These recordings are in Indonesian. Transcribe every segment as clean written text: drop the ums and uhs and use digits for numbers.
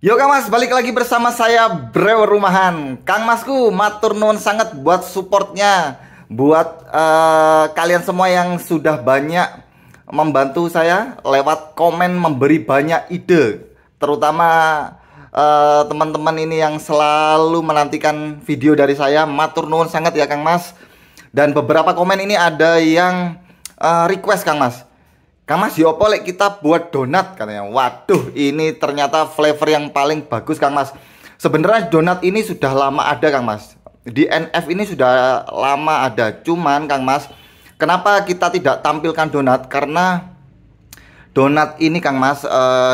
Yo Kang Mas, balik lagi bersama saya Brewer Rumahan. Kang Masku, matur nuwun sangat buat supportnya, buat kalian semua yang sudah banyak membantu saya lewat komen, memberi banyak ide, terutama teman-teman ini yang selalu menantikan video dari saya. Matur nuwun sangat ya Kang Mas. Dan beberapa komen ini ada yang request Kang Mas. Kang Mas, yopo lek kita buat donat katanya. Waduh, ini ternyata flavor yang paling bagus Kang Mas. Sebenarnya donat ini sudah lama ada Kang Mas. Di NF ini sudah lama ada. Cuman Kang Mas, kenapa kita tidak tampilkan donat? Karena donat ini Kang Mas,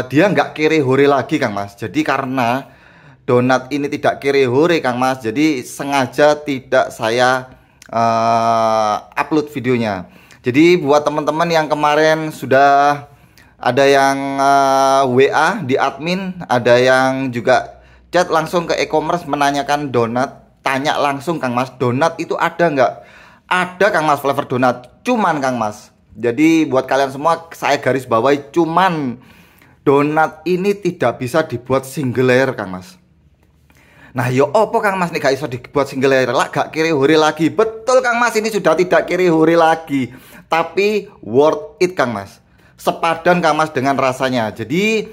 dia nggak kere hore lagi Kang Mas. Jadi karena donat ini tidak kere hore Kang Mas, jadi sengaja tidak saya upload videonya. Jadi buat teman-teman yang kemarin sudah ada yang WA di admin, ada yang juga chat langsung ke e-commerce menanyakan donat, tanya langsung Kang Mas, donat itu ada nggak? Ada Kang Mas, flavor donat. Cuman Kang Mas, jadi buat kalian semua saya garis bawahi, cuman donat ini tidak bisa dibuat single layer Kang Mas. Nah yo opo Kang Mas nih gak iso dibuat single layer lah, gak kiri huri lagi. Betul Kang Mas, ini sudah tidak kiri huri lagi, tapi worth it Kang Mas. Sepadan Kang Mas dengan rasanya. Jadi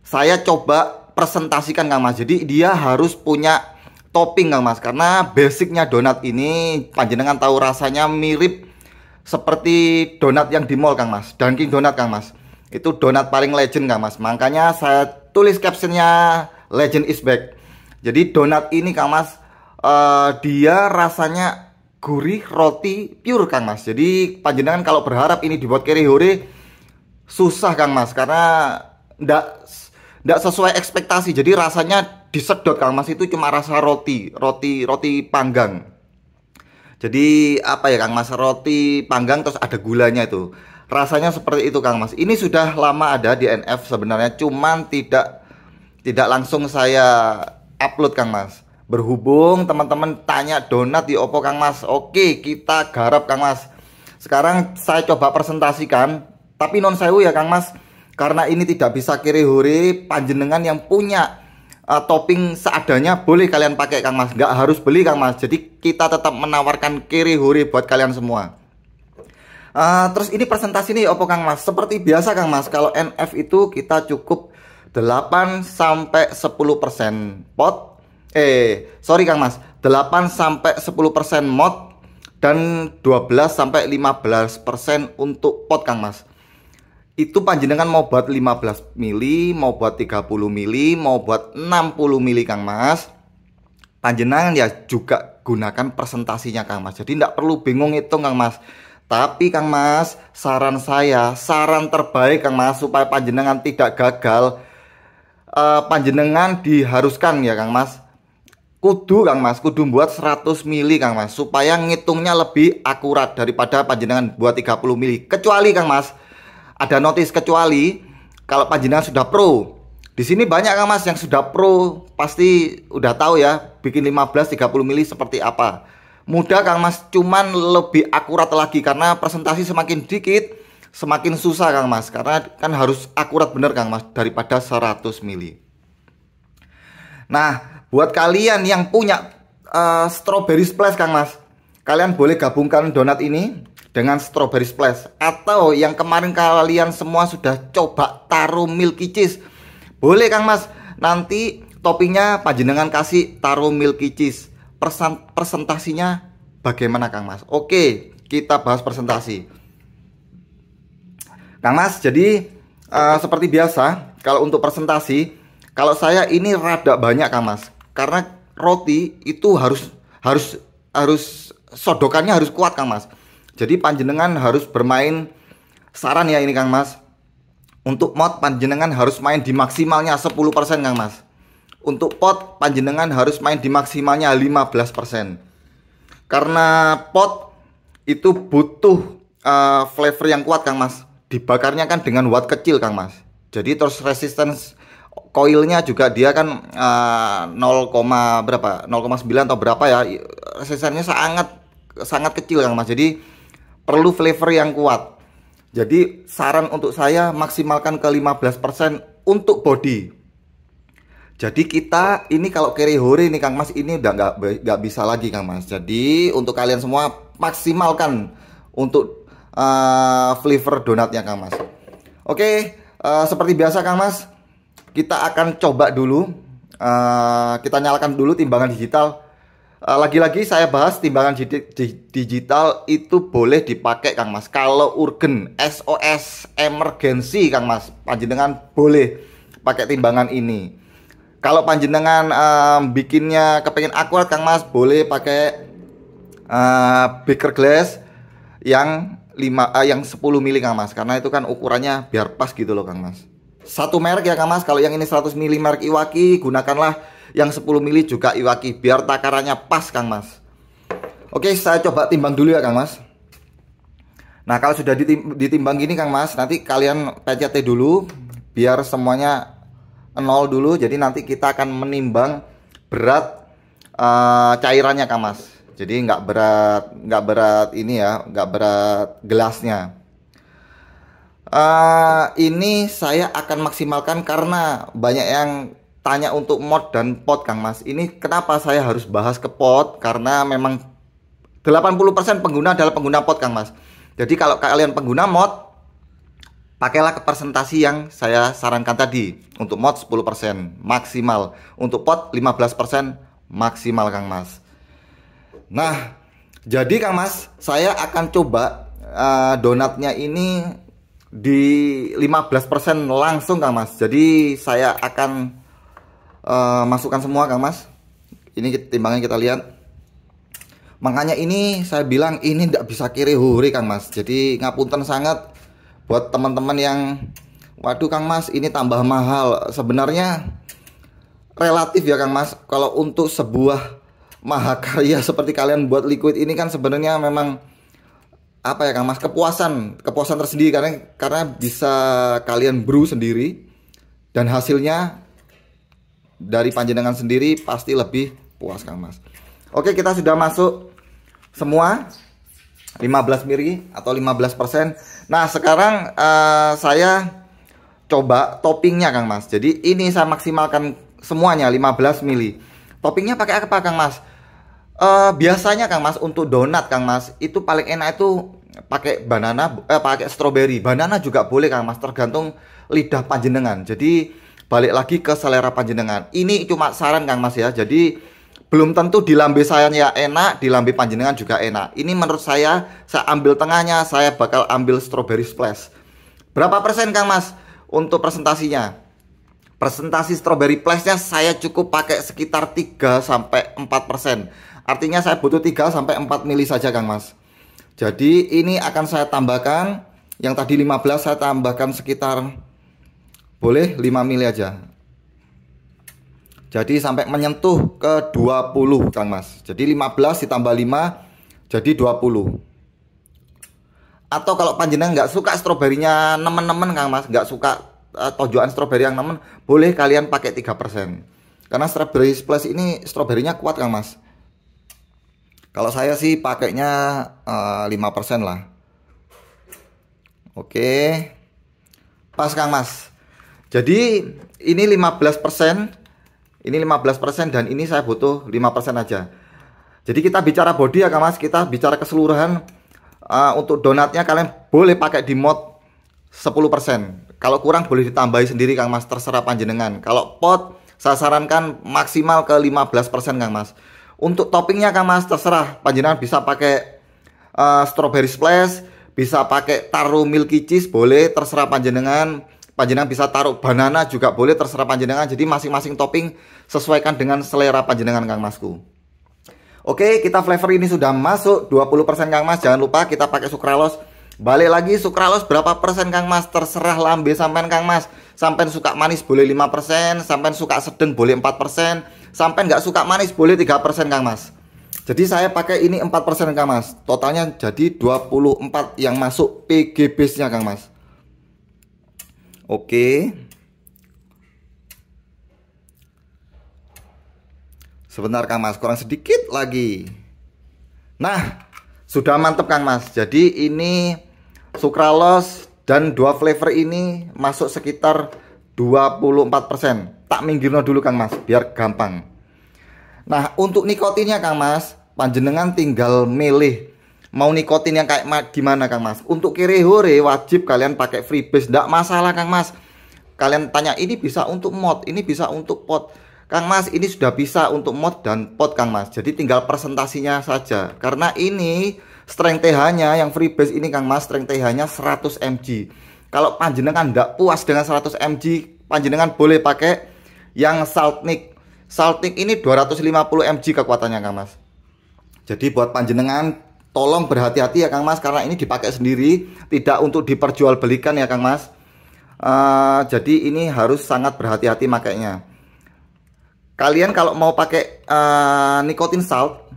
saya coba presentasikan Kang Mas. Jadi dia harus punya topping Kang Mas, karena basicnya donat ini panjenengan tahu rasanya mirip seperti donat yang di mall Kang Mas, Dunkin Donat Kang Mas. Itu donat paling legend Kang Mas. Makanya saya tulis captionnya legend is back. Jadi donat ini Kang Mas, dia rasanya gurih, roti pure Kang Mas. Jadi panjenengan kalau berharap ini dibuat kere hore susah Kang Mas, karena ndak sesuai ekspektasi. Jadi rasanya disedot Kang Mas, itu cuma rasa roti panggang. Jadi apa ya Kang Mas, roti panggang terus ada gulanya itu. Rasanya seperti itu Kang Mas. Ini sudah lama ada di NF sebenarnya, cuman tidak langsung saya upload Kang Mas. Berhubung teman-teman tanya donat di opo Kang Mas, oke kita garap Kang Mas. Sekarang saya coba presentasikan, tapi non sewu ya Kang Mas, karena ini tidak bisa kiri hore, panjenengan yang punya topping seadanya boleh kalian pakai Kang Mas, nggak harus beli Kang Mas. Jadi kita tetap menawarkan kiri hore buat kalian semua. Terus ini presentasi nih opo Kang Mas. Seperti biasa Kang Mas, kalau NF itu kita cukup 8-10% pot. Sorry Kang Mas, 8-10% mod dan 12-15% untuk pot Kang Mas. Itu panjenengan mau buat 15 mili, mau buat 30 mili, mau buat 60 mili Kang Mas. Panjenengan ya juga gunakan presentasinya Kang Mas. Jadi tidak perlu bingung hitung Kang Mas. Tapi Kang Mas, saran saya, saran terbaik Kang Mas, supaya panjenengan tidak gagal, panjenengan diharuskan ya Kang Mas, kudu Kang Mas, kudu buat 100 mili Kang Mas, supaya ngitungnya lebih akurat daripada panjenengan buat 30 mili. Kecuali Kang Mas, ada notis kecuali kalau panjenengan sudah pro. Di sini banyak Kang Mas yang sudah pro, pasti udah tahu ya bikin 15-30 mili seperti apa. Mudah Kang Mas, cuman lebih akurat lagi, karena presentasi semakin dikit semakin susah Kang Mas, karena kan harus akurat bener Kang Mas daripada 100 mili. Nah, buat kalian yang punya strawberry splash Kang Mas, kalian boleh gabungkan donat ini dengan strawberry splash. Atau yang kemarin kalian semua sudah coba taruh milky cheese, boleh Kang Mas, nanti toppingnya panjenengan kasih taruh milky cheese. Presentasinya bagaimana Kang Mas? Oke, kita bahas presentasi Kang Mas. Jadi seperti biasa, kalau untuk presentasi, kalau saya ini rada banyak Kang Mas, karena roti itu harus sodokannya harus kuat Kang Mas. Jadi panjenengan harus bermain, saran ya ini Kang Mas, untuk mod panjenengan harus main di maksimalnya 10% Kang Mas. Untuk pot panjenengan harus main di maksimalnya 15%. Karena pot itu butuh flavor yang kuat Kang Mas. Dibakarnya kan dengan watt kecil Kang Mas. Jadi terus resistance coilnya juga dia kan 0,9 atau berapa ya. Resistannya sangat kecil Kang Mas. Jadi perlu flavor yang kuat. Jadi saran untuk saya maksimalkan ke 15% untuk body. Jadi kita ini kalau carry hore nih Kang Mas, ini udah nggak bisa lagi Kang Mas. Jadi untuk kalian semua maksimalkan untuk flavor donatnya Kang Mas. Oke, seperti biasa Kang Mas, kita akan coba dulu. Kita nyalakan dulu timbangan digital. Lagi-lagi saya bahas timbangan digital itu boleh dipakai Kang Mas kalau urgen, SOS, emergency Kang Mas, panjenengan boleh pakai timbangan ini. Kalau panjenengan bikinnya kepengen akurat Kang Mas, boleh pakai beaker glass yang 10 mili Kang Mas, karena itu kan ukurannya biar pas gitu loh Kang Mas. Satu merek ya Kang Mas. Kalau yang ini 100 mili merek Iwaki, gunakanlah yang 10 mili juga Iwaki biar takarannya pas Kang Mas. Oke, saya coba timbang dulu ya Kang Mas. Nah, kalau sudah ditimbang gini Kang Mas, nanti kalian pencet dulu biar semuanya 0 dulu. Jadi nanti kita akan menimbang berat cairannya Kang Mas. Jadi nggak berat ini ya, nggak berat gelasnya. Ini saya akan maksimalkan karena banyak yang tanya untuk mod dan pot Kang Mas. Ini kenapa saya harus bahas ke pot, karena memang 80% pengguna adalah pengguna pot Kang Mas. Jadi kalau kalian pengguna mod, pakailah ke presentasi yang saya sarankan tadi. Untuk mod 10% maksimal, untuk pot 15% maksimal Kang Mas. Nah, jadi Kang Mas, saya akan coba donatnya ini di 15% langsung Kang Mas. Jadi saya akan masukkan semua Kang Mas. Ini timbangnya kita lihat. Makanya ini saya bilang ini tidak bisa kiri huri Kang Mas. Jadi ngapunten sangat buat teman-teman yang waduh Kang Mas, ini tambah mahal. Sebenarnya relatif ya Kang Mas. Kalau untuk sebuah mahakarya seperti kalian buat liquid ini kan sebenarnya memang apa ya Kang Mas, kepuasan tersendiri karena bisa kalian brew sendiri dan hasilnya dari panjenengan sendiri pasti lebih puas Kang Mas. Oke, kita sudah masuk semua 15 mili atau 15%. Nah, sekarang saya coba toppingnya Kang Mas. Jadi ini saya maksimalkan semuanya 15 mili. Toppingnya pakai apa Kang Mas? Biasanya Kang Mas untuk donat Kang Mas itu paling enak itu pakai banana, pakai strawberry. Banana juga boleh Kang Mas, tergantung lidah panjenengan. Jadi balik lagi ke selera panjenengan. Ini cuma saran Kang Mas ya. Jadi belum tentu di lambe saya ya enak, di lambe panjenengan juga enak. Ini menurut saya ambil tengahnya, saya bakal ambil strawberry splash. Berapa persen Kang Mas untuk presentasinya? Presentasi strawberry splashnya saya cukup pakai sekitar 3-4%. Artinya saya butuh 3-4 mili saja Kang Mas. Jadi ini akan saya tambahkan, yang tadi 15 saya tambahkan sekitar boleh 5 mili aja. Jadi sampai menyentuh ke 20 Kang Mas. Jadi 15 ditambah 5 jadi 20. Atau kalau panjenengan nggak suka stroberinya nemen-nemen Kang Mas, nggak suka tojokan stroberi yang nemen, boleh kalian pakai 3%. Karena strawberry splash ini stroberinya kuat Kang Mas. Kalau saya sih pakainya 5% lah. Oke. Pas Kang Mas. Jadi ini 15%. Ini 15% dan ini saya butuh 5% aja. Jadi kita bicara body ya Kang Mas, kita bicara keseluruhan. Untuk donatnya kalian boleh pakai di mod 10%. Kalau kurang boleh ditambahi sendiri Kang Mas, terserah panjenengan. Kalau pot saya sarankan maksimal ke 15% Kang Mas. Untuk toppingnya Kang Mas terserah panjenengan, bisa pakai strawberry splash, bisa pakai taruh milky cheese boleh, terserah panjenengan. Panjenengan bisa taruh banana juga boleh, terserah panjenengan. Jadi masing-masing topping sesuaikan dengan selera panjenengan Kang Masku. Oke, kita flavor ini sudah masuk 20% Kang Mas. Jangan lupa kita pakai sucralose. Balik lagi, sucralose berapa persen Kang Mas? Terserah lambe sampean Kang Mas. Sampean suka manis boleh 5%, sampean suka sedang boleh 4%, sampean nggak suka manis boleh 3% Kang Mas. Jadi saya pakai ini 4% Kang Mas. Totalnya jadi 24 yang masuk PG base-nya Kang Mas. Oke. Sebentar Kang Mas, kurang sedikit lagi. Nah, sudah mantep Kang Mas. Jadi ini sucralose dan dua flavor ini masuk sekitar 24%. tak minggirno dulu Kang Mas biar gampang. Nah, untuk nikotinnya Kang Mas, panjenengan tinggal milih mau nikotin yang kayak gimana Kang Mas. Untuk kiri hore wajib kalian pakai freebase, ndak masalah Kang Mas. Kalian tanya ini bisa untuk mod, ini bisa untuk pot. Kang Mas, ini sudah bisa untuk mod dan pot Kang Mas. Jadi tinggal presentasinya saja. Karena ini strength TH-nya yang freebase ini Kang Mas, strength TH-nya 100 mg. Kalau panjenengan ndak puas dengan 100 mg, panjenengan boleh pakai yang Saltnik. Saltnik ini 250 mg kekuatannya Kang Mas. Jadi buat panjenengan tolong berhati-hati ya Kang Mas, karena ini dipakai sendiri, tidak untuk diperjualbelikan ya Kang Mas. Jadi ini harus sangat berhati-hati makainya. Kalian kalau mau pakai nikotin salt,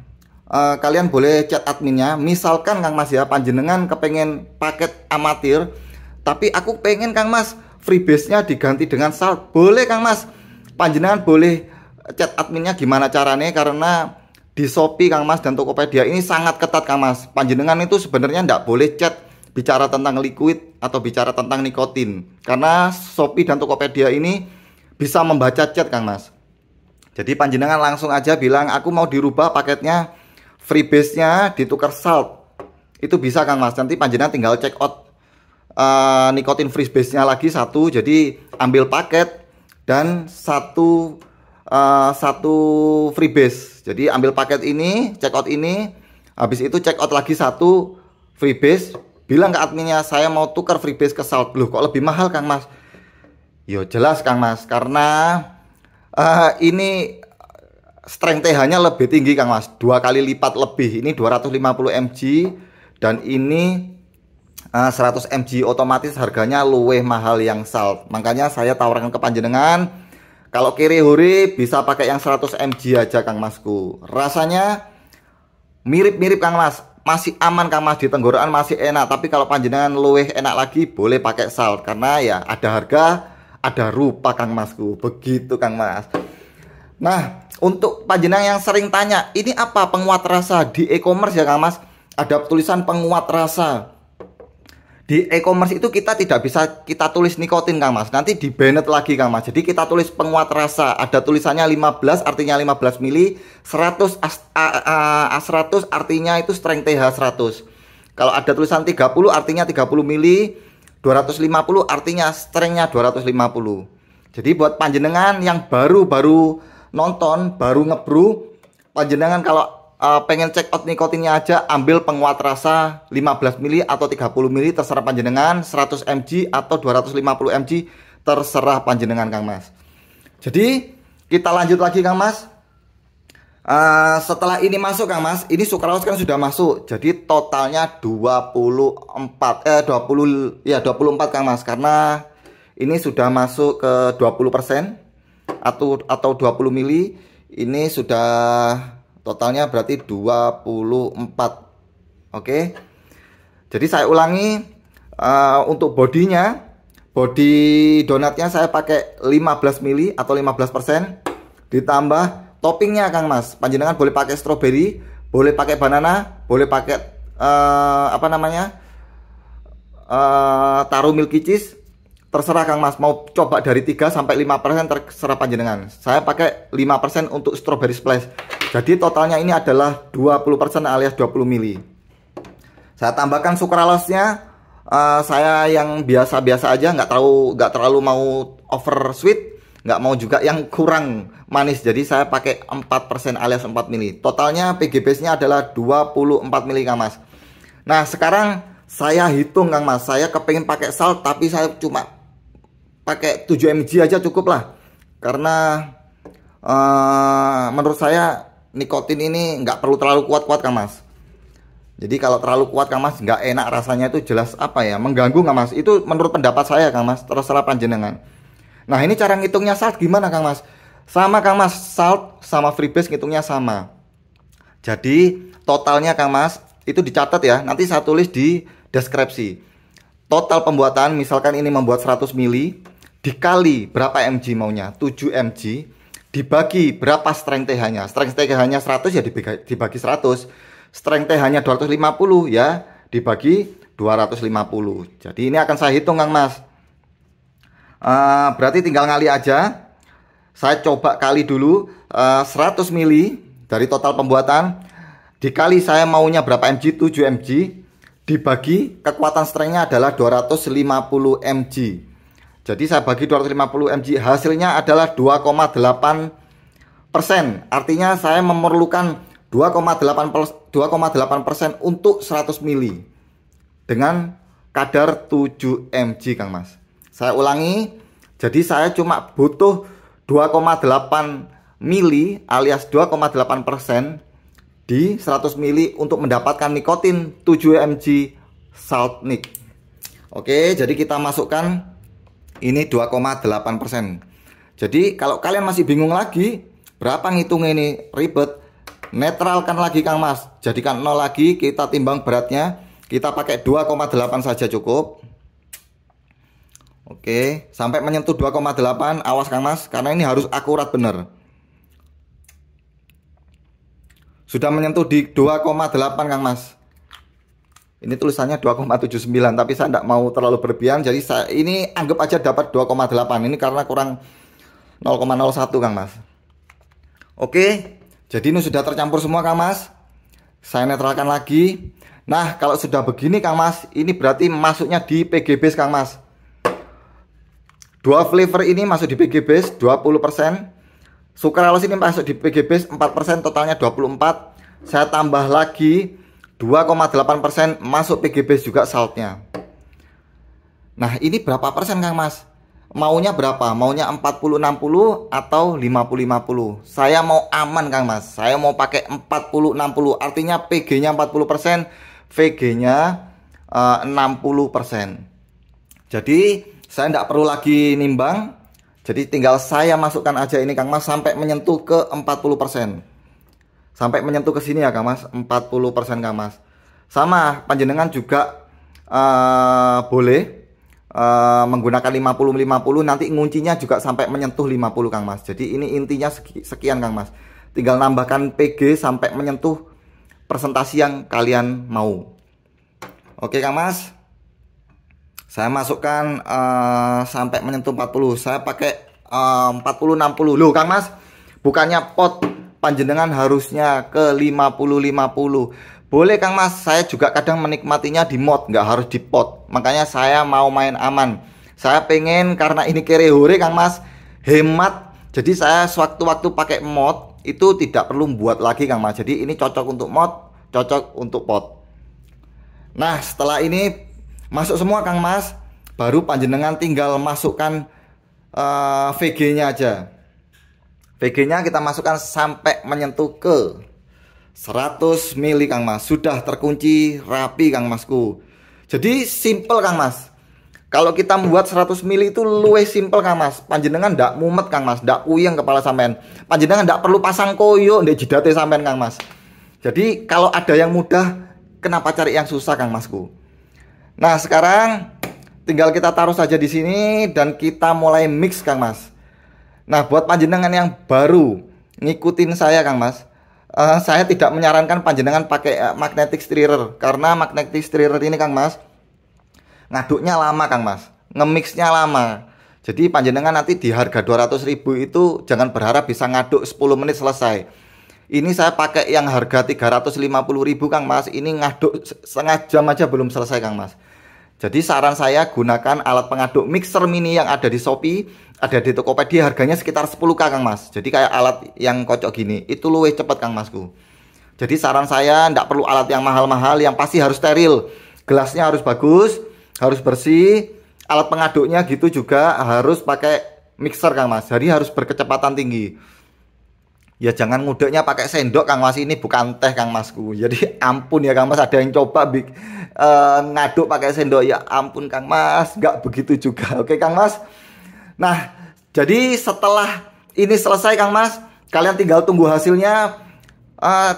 kalian boleh chat adminnya. Misalkan Kang Mas ya, panjenengan kepengen paket amatir, tapi aku pengen Kang Mas freebase-nya diganti dengan salt. Boleh Kang Mas, panjenengan boleh chat adminnya gimana caranya, karena di Shopee Kang Mas dan Tokopedia ini sangat ketat Kang Mas. Panjenengan itu sebenarnya ndak boleh chat bicara tentang liquid atau bicara tentang nikotin, karena Shopee dan Tokopedia ini bisa membaca chat Kang Mas. Jadi panjenengan langsung aja bilang aku mau dirubah paketnya, freebase-nya ditukar salt. Itu bisa Kang Mas. Nanti panjenengan tinggal check out nikotin freebase-nya lagi satu. Jadi ambil paket dan satu freebase. Jadi ambil paket ini, check out ini, habis itu check out lagi satu freebase. Bilang ke adminnya saya mau tukar freebase ke salt. Loh kok lebih mahal Kang Mas? Yo jelas Kang Mas, karena ini strength TH-nya lebih tinggi Kang Mas, 2 kali lipat lebih. Ini 250 mg dan ini 100 mg, otomatis harganya luwih mahal yang salt. Makanya saya tawarkan ke panjenengan, kalau kiri hore bisa pakai yang 100 mg aja Kang Masku. Rasanya mirip-mirip Kang Mas, masih aman Kang Mas, di tenggorokan masih enak. Tapi kalau panjenengan luwih enak lagi boleh pakai salt, karena ya ada harga ada rupa Kang Masku, begitu Kang Mas. Nah, untuk panjenengan yang sering tanya, ini apa penguat rasa di e-commerce ya Kang Mas? Ada tulisan penguat rasa. Di e-commerce itu kita tidak bisa kita tulis nikotin Kang Mas, nanti di banned lagi Kang Mas. Jadi kita tulis penguat rasa, ada tulisannya 15 artinya 15 mili, 100 A100 artinya itu strength TH 100. Kalau ada tulisan 30 artinya 30 mili, 250 artinya strength-nya 250. Jadi buat panjenengan yang baru nonton, baru ngebrew, panjenengan kalau pengen check out nikotinnya aja, ambil penguat rasa 15 mili atau 30 mili, terserah panjenengan, 100 mg atau 250 mg, terserah panjenengan Kang Mas. Jadi kita lanjut lagi Kang Mas. Setelah ini masuk Kang Mas, ini sukralos kan sudah masuk. Jadi totalnya 24 Kang Mas, karena ini sudah masuk ke 20% atau 20 mili. Ini sudah totalnya berarti 24. Oke. Jadi saya ulangi, untuk bodinya, body donatnya saya pakai 15 mili atau 15%, ditambah toppingnya Kang Mas. Panjenengan boleh pakai strawberry, boleh pakai banana, boleh pakai taruh milky cheese. Terserah Kang Mas, mau coba dari 3 sampai 5%, terserah panjenengan. Saya pakai 5% untuk strawberry splash. Jadi totalnya ini adalah 20% alias 20 mili. Saya tambahkan sukralosnya, saya yang biasa-biasa aja, nggak terlalu mau over sweet, nggak mau juga yang kurang manis. Jadi saya pakai 4% alias 4 mili. Totalnya PGBase-nya adalah 24 mili Kang Mas. Nah sekarang saya hitung Kang Mas, saya kepengen pakai salt tapi saya cuma pakai 7 mg aja cukup lah. Karena menurut saya nikotin ini nggak perlu terlalu kuat-kuat Kang Mas. Jadi kalau terlalu kuat Kang Mas nggak enak rasanya, itu jelas mengganggu Kang Mas. Itu menurut pendapat saya Kang Mas, terserah panjenengan. Nah ini cara ngitungnya salt gimana Kang Mas? Sama Kang Mas, salt sama freebase ngitungnya sama. Jadi totalnya Kang Mas itu dicatat ya, nanti saya tulis di deskripsi. Total pembuatan, misalkan ini membuat 100 mili, dikali berapa mg maunya, 7 mg, dibagi berapa strength TH-nya. Strength TH-nya 100 ya dibagi 100. Strength TH-nya 250 ya dibagi 250. Jadi ini akan saya hitung Kang Mas. Berarti tinggal ngali aja. Saya coba kali dulu 100 mili dari total pembuatan. Dikali saya maunya berapa mg? 7 mg. Dibagi kekuatan strengthnya adalah 250 mg. Jadi saya bagi 250 mg, hasilnya adalah 2,8%. Artinya saya memerlukan 2,8% untuk 100 mili dengan kadar 7 mg, Kang Mas. Saya ulangi, jadi saya cuma butuh 2,8 mili alias 2,8% di 100 mili untuk mendapatkan nikotin 7 mg salt nic. Oke, jadi kita masukkan ini 2,8%. Jadi kalau kalian masih bingung lagi berapa ngitungnya, ini ribet, netralkan lagi Kang Mas, jadikan 0 lagi, kita timbang beratnya, kita pakai 2,8 saja cukup. Oke, sampai menyentuh 2,8, awas Kang Mas, karena ini harus akurat bener. Sudah menyentuh di 2,8 Kang Mas. Ini tulisannya 2,79, tapi saya tidak mau terlalu berlebihan, jadi saya ini anggap aja dapat 2,8. Ini karena kurang 0,01 Kang Mas. Oke, jadi ini sudah tercampur semua Kang Mas. Saya netralkan lagi. Nah, kalau sudah begini Kang Mas, ini berarti masuknya di PG base Kang Mas. Dua flavor ini masuk di PG base 20%. Sucralose ini masuk di PG base 4%, totalnya 24. Saya tambah lagi 2,8% masuk PG base juga saltnya. Nah, ini berapa persen Kang Mas? Maunya berapa? Maunya 40-60 atau 50-50? Saya mau aman Kang Mas. Saya mau pakai 40-60. Artinya PG-nya 40%, VG-nya 60%. Jadi saya tidak perlu lagi nimbang. Jadi tinggal saya masukkan aja ini Kang Mas sampai menyentuh ke 40%. Sampai menyentuh ke sini ya Kang Mas, 40% Kang Mas. Sama panjenengan juga boleh menggunakan 50-50, nanti nguncinya juga sampai menyentuh 50 Kang Mas. Jadi ini intinya sekian Kang Mas. Tinggal nambahkan PG sampai menyentuh presentasi yang kalian mau. Oke Kang Mas, saya masukkan sampai menyentuh 40. Saya pakai 40-60. Loh Kang Mas, bukannya pot, panjenengan harusnya ke 50-50. Boleh Kang Mas, saya juga kadang menikmatinya di mod, nggak harus di pot. Makanya saya mau main aman. Saya pengen, karena ini kerehore Kang Mas, hemat. Jadi saya sewaktu-waktu pakai mod itu tidak perlu buat lagi Kang Mas. Jadi ini cocok untuk mod, cocok untuk pot. Nah, setelah ini masuk semua Kang Mas, baru panjenengan tinggal masukkan VG-nya aja. VG-nya kita masukkan sampai menyentuh ke 100 mili Kang Mas. Sudah terkunci rapi Kang Masku. Jadi simple Kang Mas. Kalau kita membuat 100 mili itu luwih simple Kang Mas. Panjenengan ndak mumet Kang Mas, ndak puyeng kepala sampean. Panjenengan ndak perlu pasang koyo ndek jidate sampean Kang Mas. Jadi kalau ada yang mudah, kenapa cari yang susah Kang Masku? Nah, sekarang tinggal kita taruh saja di sini dan kita mulai mix Kang Mas. Nah, buat panjenengan yang baru ngikutin saya Kang Mas, saya tidak menyarankan panjenengan pakai magnetic stirrer, karena magnetic stirrer ini Kang Mas ngaduknya lama Kang Mas, ngemixnya lama. Jadi panjenengan nanti di harga 200.000 itu jangan berharap bisa ngaduk 10 menit selesai. Ini saya pakai yang harga 350.000 Kang Mas, ini ngaduk setengah jam aja belum selesai Kang Mas. Jadi saran saya gunakan alat pengaduk mixer mini yang ada di Shopee, ada di Tokopedia, harganya sekitar 10k Kang Mas. Jadi kayak alat yang kocok gini, itu luwih cepet Kang Masku. Jadi saran saya tidak perlu alat yang mahal-mahal, yang pasti harus steril. Gelasnya harus bagus, harus bersih. Alat pengaduknya gitu juga harus pakai mixer Kang Mas. Jadi harus berkecepatan tinggi. Ya jangan ngudeknya pakai sendok Kang Mas, ini bukan teh Kang Masku. Jadi ampun ya Kang Mas, ada yang coba ngaduk pakai sendok, ya ampun Kang Mas, nggak begitu juga. Oke Kang Mas. Nah, jadi setelah ini selesai Kang Mas, kalian tinggal tunggu hasilnya.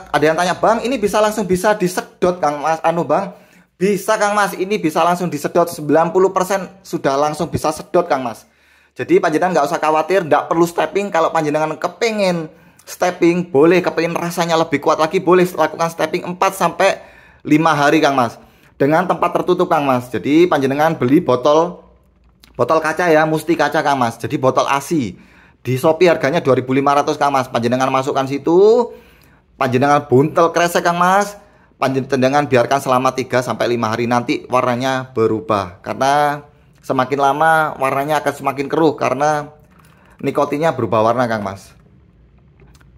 Ada yang tanya, Bang, ini bisa langsung bisa disedot Kang Mas? Bang, bisa Kang Mas, ini bisa langsung disedot. 90% sudah langsung bisa sedot Kang Mas. Jadi panjenengan nggak usah khawatir, nggak perlu stepping. Kalau panjenengan kepengen stepping, boleh, kepengen rasanya lebih kuat lagi, boleh lakukan stepping 4-5 hari Kang Mas, dengan tempat tertutup Kang Mas. Jadi panjenengan beli botol kaca ya, mesti kaca Kang Mas. Jadi botol ASI, Di Shopee harganya 2.500 Kang Mas. Panjenengan masukkan situ, panjenengan buntel kresek Kang Mas. Panjenengan biarkan selama 3 sampai 5 hari, nanti warnanya berubah. Karena semakin lama warnanya akan semakin keruh karena nikotinnya berubah warna Kang Mas.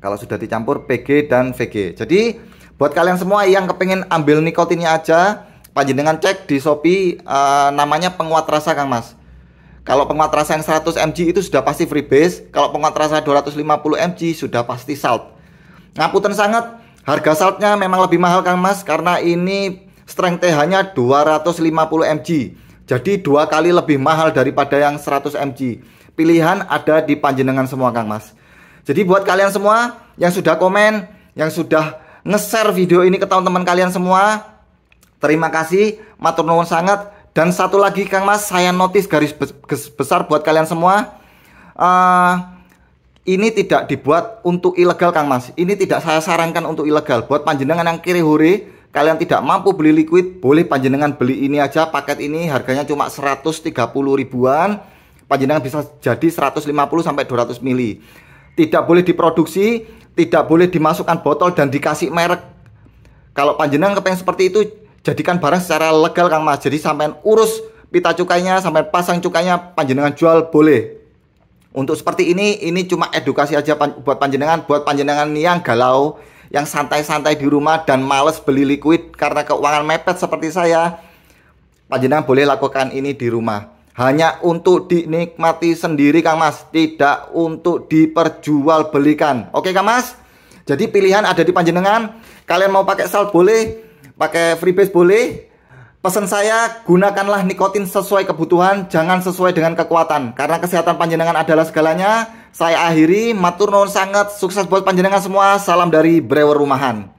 Kalau sudah dicampur PG dan VG. Jadi buat kalian semua yang kepengen ambil nikotinnya aja, panjenengan cek di Shopee, namanya penguat rasa Kang Mas. Kalau penguat rasa yang 100 mg itu sudah pasti freebase. Kalau penguat rasa 250 mg sudah pasti salt. Ngapunten sangat, harga saltnya memang lebih mahal Kang Mas, karena ini strength TH nya 250 mg. Jadi 2 kali lebih mahal daripada yang 100 mg. Pilihan ada di panjenengan semua Kang Mas. Jadi buat kalian semua yang sudah komen, yang sudah nge-share video ini ke teman-teman kalian semua, terima kasih, matur nuwun sangat. Dan satu lagi Kang Mas, saya notice garis besar buat kalian semua, ini tidak dibuat untuk ilegal Kang Mas. Ini tidak saya sarankan untuk ilegal. Buat panjenengan yang kiri hore, kalian tidak mampu beli liquid, boleh panjenengan beli ini aja. Paket ini harganya cuma 130 ribuan. Panjenengan bisa jadi 150 sampai 200 mili. Tidak boleh diproduksi, tidak boleh dimasukkan botol dan dikasih merek. Kalau panjenengan kepengen seperti itu, jadikan barang secara legal Kang Mas. Jadi sampai urus pita cukainya, sampai pasang cukainya, panjenengan jual boleh. Untuk seperti ini cuma edukasi aja buat panjenengan yang galau, yang santai-santai di rumah dan males beli liquid karena keuangan mepet seperti saya. Panjenengan boleh lakukan ini di rumah. Hanya untuk dinikmati sendiri Kang Mas, tidak untuk diperjualbelikan. Oke Kang Mas? Jadi pilihan ada di panjenengan. Kalian mau pakai salt boleh, pakai freebase boleh. Pesan saya, gunakanlah nikotin sesuai kebutuhan, jangan sesuai dengan kekuatan. Karena kesehatan panjenengan adalah segalanya. Saya akhiri, matur nuwun sangat, sukses buat panjenengan semua. Salam dari Brewer Rumahan.